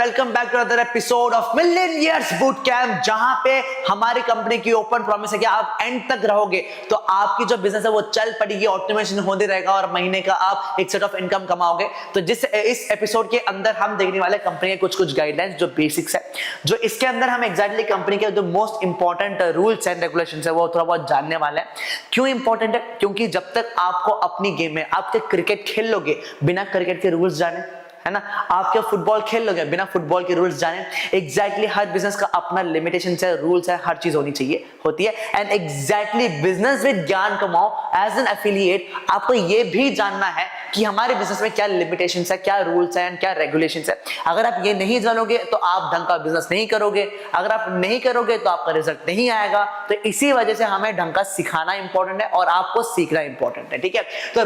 Welcome back to other episode of million years boot camp, जहां पे हमारी company की ओपन प्रॉमिस है कि आप एंड तक रहोगे तो आपकी जो बिजनेस है वो चल पड़ेगी, ऑटोमेशन होते रहेगा और महीने का आप एक सेट ऑफ इनकम कमाओगे। तो इस एपिसोड के अंदर हम देखने वाले कंपनी के कुछ गाइडलाइंस जो बेसिक्स है, जो इसके अंदर हम एग्जैक्टली कंपनी के जो most important rules and regulations है वो थोड़ा बहुत जानने वाले हैं। क्यों इंपॉर्टेंट है? क्योंकि जब तक आपको अपनी गेम में आपके क्रिकेट खेल लोगे बिना क्रिकेट के रूल्स जाने, है ना, आपके फुटबॉल खेल लोगे बिना फुटबॉल के रूल्स जाने, एग्जैक्टली हर बिजनेस का अपना लिमिटेशन है, रूल्स है, हर चीज होती है। एंड एग्जैक्टली बिजनेस विद ज्ञान कमाओ एज एन एफिलिएट, आपको ये भी जानना है कि हमारे बिजनेस में क्या लिमिटेशंस है, क्या रूल्स है एंड क्या रेगुलेशंस है। अगर आप ये नहीं जानोगे तो आप ढंग का बिजनेस नहीं करोगे, अगर आप नहीं करोगे तो आपका रिजल्ट नहीं आएगा। तो इसी वजह से हमें ढंग का सिखाना इंपॉर्टेंट है और आपको सीखना इंपॉर्टेंट है। ठीक है, तो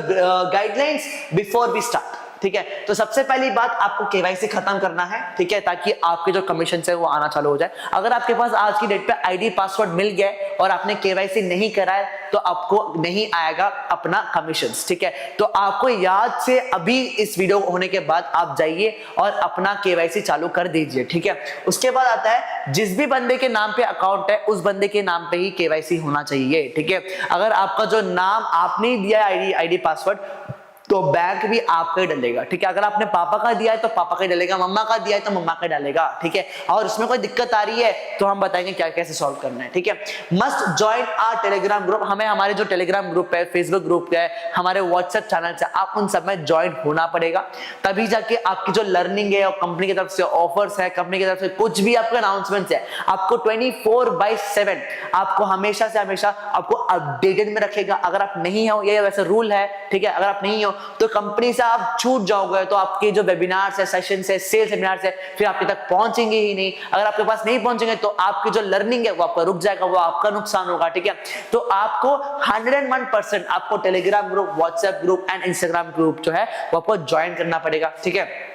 गाइडलाइंस बिफोर वी स्टार्ट। ठीक है, तो सबसे पहली बात आपको केवाईसी खत्म करना है, ठीक है, ताकि आपके जो कमीशन है वो आना चालू हो जाए। अगर आपके पास आज की डेट पे आईडी पासवर्ड मिल गया और आपने केवाईसी नहीं करा है तो आपको नहीं आएगा अपना कमीशन। ठीक है, तो आपको याद से अभी इस वीडियो होने के बाद आप जाइए और अपना केवाईसी चालू कर दीजिए। ठीक है, उसके बाद आता है जिस भी बंदे के नाम पे अकाउंट है उस बंदे के नाम पे ही केवाईसी होना चाहिए। ठीक है, अगर आपका जो नाम आपने दिया आईडी पासवर्ड तो बैंक भी आपका ही डालेगा। ठीक है, अगर आपने पापा का दिया है तो पापा का डालेगा, मम्मा का दिया है तो मम्मा का डालेगा। ठीक है, और उसमें कोई दिक्कत आ रही है तो हम बताएंगे क्या कैसे सॉल्व करना है। ठीक है, must join our Telegram group, हमें हमारे जो टेलीग्राम ग्रुप है, फेसबुक ग्रुप है, हमारे व्हाट्सएप चैनल से आप उन सब में ज्वाइन होना पड़ेगा, तभी जाके आपकी जो लर्निंग है और कंपनी की तरफ से ऑफर्स है, कंपनी की तरफ से कुछ भी आपका अनाउंसमेंट है, आपको 24/7 आपको हमेशा से हमेशा आपको अपडेटेड में रखेगा। अगर आप नहीं हो, ये वैसे रूल है, ठीक है, अगर आप नहीं हो तो कंपनी से आप छूट जाओगे, तो आपके जो वेबिनार्स है, सेशंस है, सेल्स सेमिनार्स है, फिर आपके तक पहुंचेंगे ही नहीं। अगर आपके पास नहीं पहुंचेंगे तो आपकी जो लर्निंग है वो आपका रुक जाएगा, वो आपका नुकसान होगा। ठीक है, तो आपको 101% आपको Telegram group, WhatsApp group and Instagram group जो है वो आपको ज्वाइन करना पड़ेगा। ठीक है,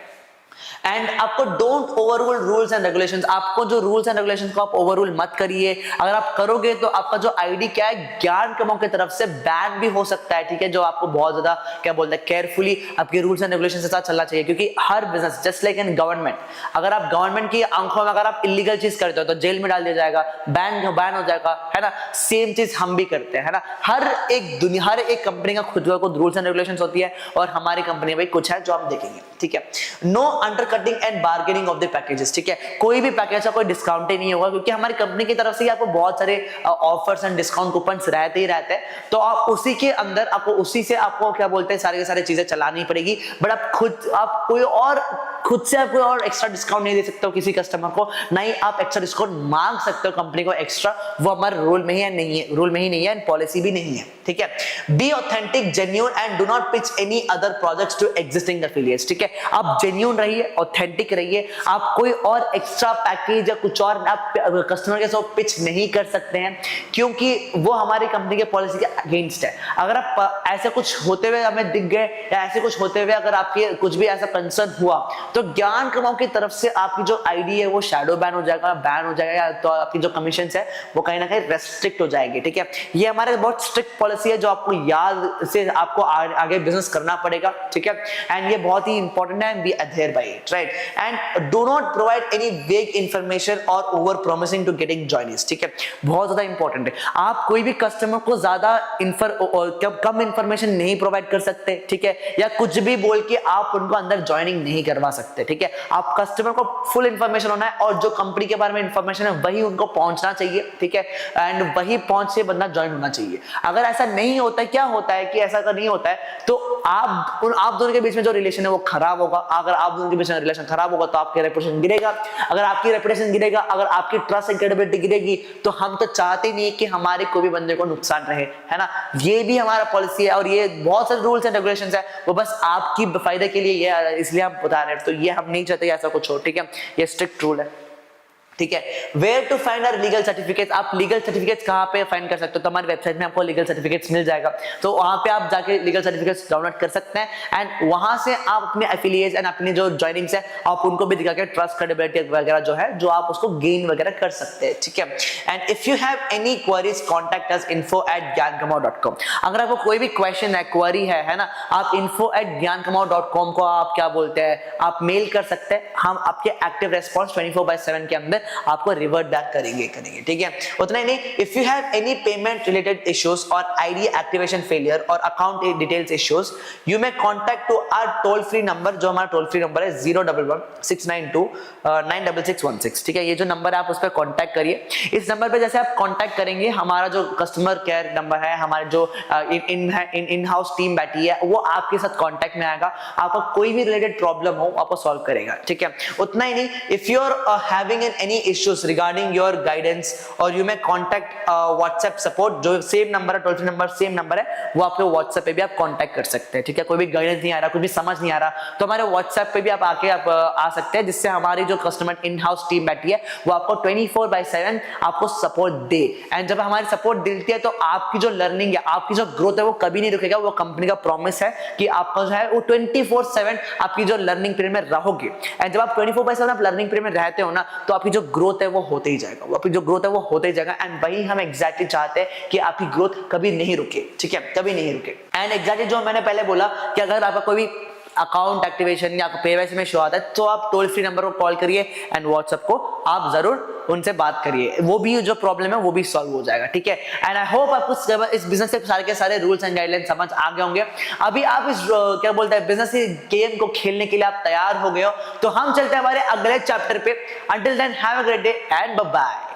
एंड आपको don't overrule rules and regulations, आपको जो रूल्स एंड रेगुलेशंस को आप ओवररूल मत करिए। अगर आप करोगे तो आपका जो आईडी क्या है, ज्ञान कमाओ की तरफ से बैन भी हो सकता है। ठीक है, जो आपको बहुत ज्यादा क्या बोलते हैं, केयरफुली आपके रूल्स एंड रेगुलेशंस के साथ चलना चाहिए, क्योंकि हर business just like in government, अगर आप गवर्नमेंट की आंखों में अगर आप इलीगल चीज करते हो तो जेल में डाल दिया जाएगा, बैन हो जाएगा, है ना। सेम चीज हम भी करते हैं, है ना। हर एक कंपनी का खुद का रूल्स एंड रेगुलेशंस होती है और हमारी कंपनी में कुछ है जो हम देखेंगे। ठीक है, no undercutting and bargaining of the packages. ठीक है, कोई भी पैकेज का कोई डिस्काउंट ही नहीं होगा, क्योंकि हमारी कंपनी की तरफ से आपको बहुत सारे ऑफर्स एंड डिस्काउंट कूपन्स रहते ही रहते हैं, तो आप उसी के अंदर आपको उसी से आपको क्या बोलते हैं सारी सारी चीजें चलानी पड़ेगी। बट आप खुद से आप कोई और एक्स्ट्रा डिस्काउंट नहीं दे सकते हो किसी कस्टमर को, नहीं आप एक्स्ट्रा डिस्काउंट मांग सकते हो कंपनी को एक्स्ट्रा, वो हमारे रूल में ही है, नहीं है, रूल में ही नहीं है एंड पॉलिसी भी नहीं है। ठीक है, be authentic, genuine and do not pitch any other projects to existing affiliates. ठीक है, आप जेन्युइन रहिए, ऑथेंटिक रहिए, आप कोई और एक्स्ट्रा पैकेज या कुछ और आप कस्टमर के साथ पिच नहीं कर सकते हैं, क्योंकि वो हमारी कंपनी के पॉलिसी के अगेंस्ट है। अगर आप ऐसे कुछ होते हुए हमें दिख गए या ऐसे कुछ होते हुए अगर आपके कुछ भी ऐसा कंसर्न हुआ तो ज्ञान कमाओ की तरफ से आपकी जो आईडी है वो शैडो बैन हो जाएगा, तो आपकी जो कमीशन है वो कहीं ना कहीं रेस्ट्रिक्ट हो जाएगी। ठीक है, ये हमारे बहुत स्ट्रिक्ट पॉलिसी है जो आपको याद से आपको आगे बिजनेस करना पड़ेगा। ठीक है, एंड ये बहुत ही इंपॉर्टेंट है, we adhere by it, right. And do not provide any vague information और over promising to getting joinings. ठीक है, बहुत ज्यादा इंपॉर्टेंट है, आप कोई भी कस्टमर को ज्यादा कम इंफॉर्मेशन नहीं प्रोवाइड कर सकते। ठीक है, या कुछ भी बोल के आप उनको अंदर ज्वाइनिंग नहीं करवा सकते। ठीक है, आप कस्टमर को फुल इंफॉर्मेशन होना है और जो कंपनी के बारे में इंफॉर्मेशन है वही उनको पहुंचना चाहिए। ठीक है, एंड वही पहुंच से बंदा ज्वाइन होना चाहिए। अगर ऐसा नहीं होता है, क्या होता है कि ऐसा अगर नहीं होता है तो आप दोनों के बीच में जो रिलेशन है वो खराब होगा। अगर आप दोनों के बीच में रिलेशन खराब होगा तो आपकी रेपुटेशन गिरेगा, अगर आपकी रेपुटेशन गिरेगा, अगर आपकी ट्रस्ट एंड क्रेडिबिलिटी गिरेगी तो हम तो चाहते नहीं कि हमारे कोई भी बंदे को नुकसान रहे, है ना। ये भी हमारा पॉलिसी है और ये बहुत सारे रूल्स एंड रेगुलेशंस है, वो बस आपकी फायदे के लिए ये इसलिए हम बता रहे हैं, तो ये हम नहीं चाहते ऐसा कुछ हो। ठीक है, ये स्ट्रिक्ट रूल है। ठीक है। Where to find our legal certificates, आप लीगल सर्टिफिकेट्स कहाँ पे फाइंड कर सकते हो, तो हमारी वेबसाइट में आपको लीगल सर्टिफिकेट्स मिल जाएगा, तो वहां पे आप जाके लीगल सर्टिफिकेट्स डाउनलोड कर सकते हैं एंड वहां से आप अपने एफिलिएट्स एंड अपनी जो ज्वाइनिंग्स है आप उनको भी दिखा के ट्रस्ट क्रेडिबिलिटी वगैरह जो है जो आप उसको गेन वगैरह कर सकते हैं, ठीक है। And if you have any queries contact us info@gyankamaw.com। अगर आपको कोई भी क्वेश्चन है, क्वेरी है ना, आप info@gyankamaw.com को आप क्या बोलते हैं, आप मेल कर सकते हैं, हम आपके एक्टिव रेस्पॉन्स 24/7 के अंदर आपको रिवर्ट बैक करेंगे, ठीक है। उतना ही नहीं, if you have any payment related issues और आईडी एक्टिवेशन फेलियर और account details issues, you may contact to our toll free number, जो हमारा टोल फ्री नंबर है 011-692-96616, ठीक है। ये जो नंबर है आप उस पर कॉन्टैक्ट करिए। इस नंबर पे जैसे आप कॉन्टैक्ट करेंगे, हमारा जो कस्टमर केयर नंबर है, हमारे जो इन हाउस टीम बैठी है, वो आपके साथ कॉन्टैक्ट में आएगा, आपका कोई भी रिलेटेड प्रॉब्लम हो आपको सॉल्व करेगा, ठीक है। उतना ही नहीं, if you are having any issues regarding your guidance और you may contact WhatsApp support, जो सेम नंबर है, toll free number same number है, वो आपके व्हाट्सएप पे भी आप कॉन्टैक्ट कर सकते हैं, ठीक है। कोई भी गाइडेंस नहीं आ रहा, कुछ भी समझ नहीं आ रहा, तो हमारे व्हाट्सएप पे भी आप आके आप आ सकते हैं, जिससे हमारी जो कस्टमर इन हाउस टीम बैठी है वो आपको 24/7 आपको सपोर्ट दे। एंड जब हमारी सपोर्ट मिलती है तो आपकी जो लर्निंग है, आपकी जो ग्रोथ है वो कभी नहीं रुकेगा, वो कंपनी का प्रॉमिस है कि आपका जो है वो 24/7 आपकी जो लर्निंग पीरियड में रहोगे। एंड जब आप 24/7 आप लर्निंग पीरियड में रहते हो ना, तो आपकी जो ग्रोथ है वो होते ही जाएगा, वो आपकी जो ग्रोथ है वो होते ही जाएगा। एंड वही हम एग्जैक्टली चाहते हैं कि आपकी ग्रोथ कभी नहीं रुके, ठीक है, कभी नहीं रुके। एंड एग्जैक्टली जो मैंने पहले बोला कि अगर आपका कोई भी अकाउंट एक्टिवेशन या केवाईसी में शो आता है तो आप टोल फ्री नंबर को कॉल करिए एंड व्हाट्सएप को आप जरूर उनसे बात करिए, वो भी जो प्रॉब्लम है वो भी सॉल्व हो जाएगा, ठीक है। एंड आई होप आपको इस बिजनेस के सारे रूल्स एंड गाइडलाइंस समझ आ गए होंगे। अभी आप इस क्या बोलते हैं बिजनेस गेम को खेलने के लिए आप तैयार हो गए हो, तो हम चलते हैं हमारे अगले चैप्टर पे। Until then have a great day and bye bye.